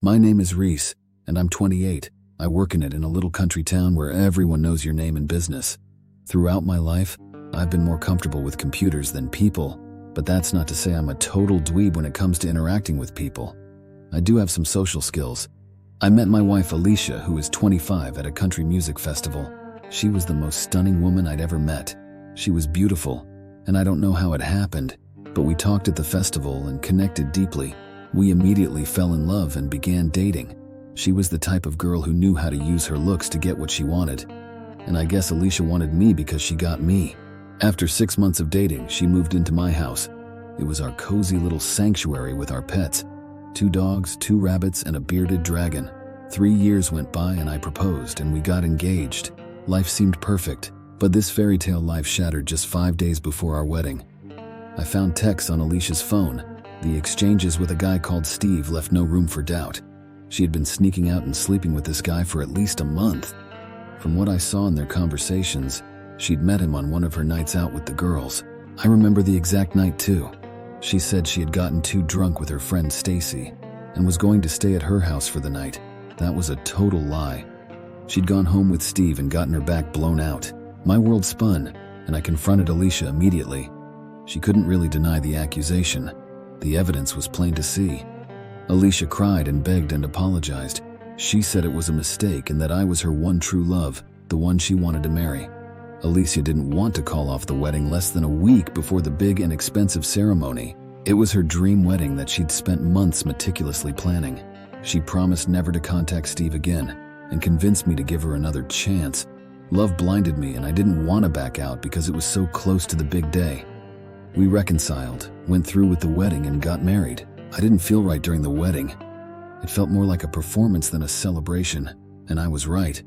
My name is Reese, and I'm 28. I work in a little country town where everyone knows your name and business. Throughout my life, I've been more comfortable with computers than people, but that's not to say I'm a total dweeb when it comes to interacting with people. I do have some social skills. I met my wife Alicia, who is 25, at a country music festival. She was the most stunning woman I'd ever met. She was beautiful, and I don't know how it happened, but we talked at the festival and connected deeply. We immediately fell in love and began dating. She was the type of girl who knew how to use her looks to get what she wanted. And I guess Alicia wanted me because she got me. After 6 months of dating, she moved into my house. It was our cozy little sanctuary with our pets. 2 dogs, 2 rabbits, and a bearded dragon. 3 years went by and I proposed and we got engaged. Life seemed perfect, but this fairy tale life shattered just 5 days before our wedding. I found texts on Alicia's phone. The exchanges with a guy called Steve left no room for doubt. She had been sneaking out and sleeping with this guy for at least a month. From what I saw in their conversations, she'd met him on one of her nights out with the girls. I remember the exact night too. She said she had gotten too drunk with her friend Stacy and was going to stay at her house for the night. That was a total lie. She'd gone home with Steve and gotten her back blown out. My world spun, and I confronted Alicia immediately. She couldn't really deny the accusation. The evidence was plain to see. Alicia cried and begged and apologized. She said it was a mistake and that I was her one true love, the one she wanted to marry. Alicia didn't want to call off the wedding less than a week before the big and expensive ceremony. It was her dream wedding that she'd spent months meticulously planning. She promised never to contact Steve again and convinced me to give her another chance. Love blinded me and I didn't want to back out because it was so close to the big day. We reconciled, went through with the wedding, and got married. I didn't feel right during the wedding. It felt more like a performance than a celebration, and I was right.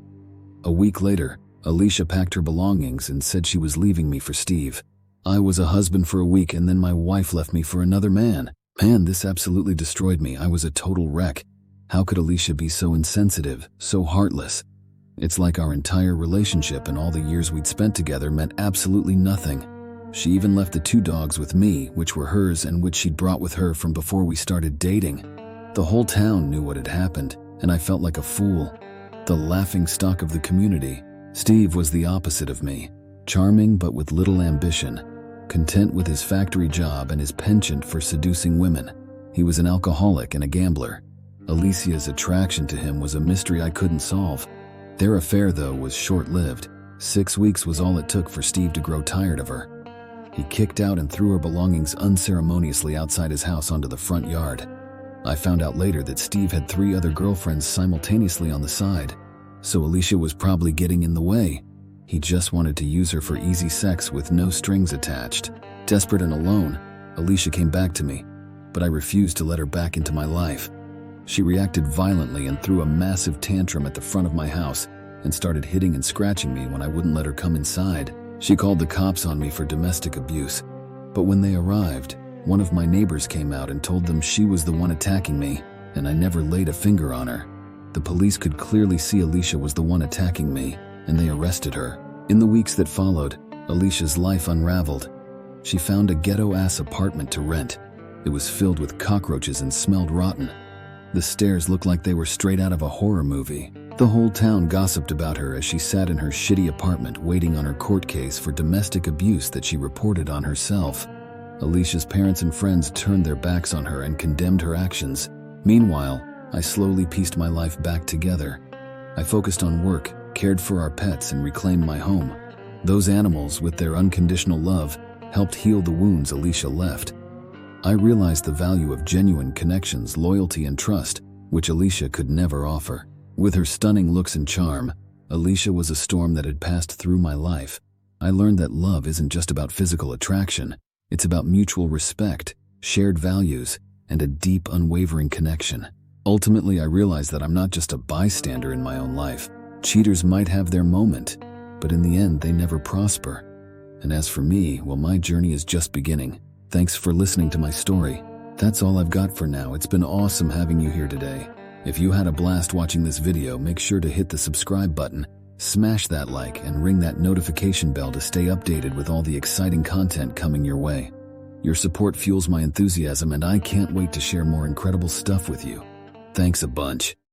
A week later, Alicia packed her belongings and said she was leaving me for Steve. I was a husband for a week and then my wife left me for another man. Man, this absolutely destroyed me. I was a total wreck. How could Alicia be so insensitive, so heartless? It's like our entire relationship and all the years we'd spent together meant absolutely nothing. She even left the 2 dogs with me, which were hers and which she'd brought with her from before we started dating. The whole town knew what had happened, and I felt like a fool. The laughing stock of the community. Steve was the opposite of me. Charming but with little ambition. Content with his factory job and his penchant for seducing women. He was an alcoholic and a gambler. Alicia's attraction to him was a mystery I couldn't solve. Their affair, though, was short-lived. 6 weeks was all it took for Steve to grow tired of her. He kicked out and threw her belongings unceremoniously outside his house onto the front yard. I found out later that Steve had 3 other girlfriends simultaneously on the side, so Alicia was probably getting in the way. He just wanted to use her for easy sex with no strings attached. Desperate and alone, Alicia came back to me, but I refused to let her back into my life. She reacted violently and threw a massive tantrum at the front of my house and started hitting and scratching me when I wouldn't let her come inside. She called the cops on me for domestic abuse, but when they arrived, one of my neighbors came out and told them she was the one attacking me, and I never laid a finger on her. The police could clearly see Alicia was the one attacking me, and they arrested her. In the weeks that followed, Alicia's life unraveled. She found a ghetto-ass apartment to rent. It was filled with cockroaches and smelled rotten. The stairs looked like they were straight out of a horror movie. The whole town gossiped about her as she sat in her shitty apartment waiting on her court case for domestic abuse that she reported on herself. Alicia's parents and friends turned their backs on her and condemned her actions. Meanwhile, I slowly pieced my life back together. I focused on work, cared for our pets, and reclaimed my home. Those animals, with their unconditional love, helped heal the wounds Alicia left. I realized the value of genuine connections, loyalty, and trust, which Alicia could never offer. With her stunning looks and charm, Alicia was a storm that had passed through my life. I learned that love isn't just about physical attraction. It's about mutual respect, shared values, and a deep, unwavering connection. Ultimately, I realized that I'm not just a bystander in my own life. Cheaters might have their moment, but in the end, they never prosper. And as for me, well, my journey is just beginning. Thanks for listening to my story. That's all I've got for now. It's been awesome having you here today. If you had a blast watching this video, make sure to hit the subscribe button, smash that like, and ring that notification bell to stay updated with all the exciting content coming your way. Your support fuels my enthusiasm, and I can't wait to share more incredible stuff with you. Thanks a bunch.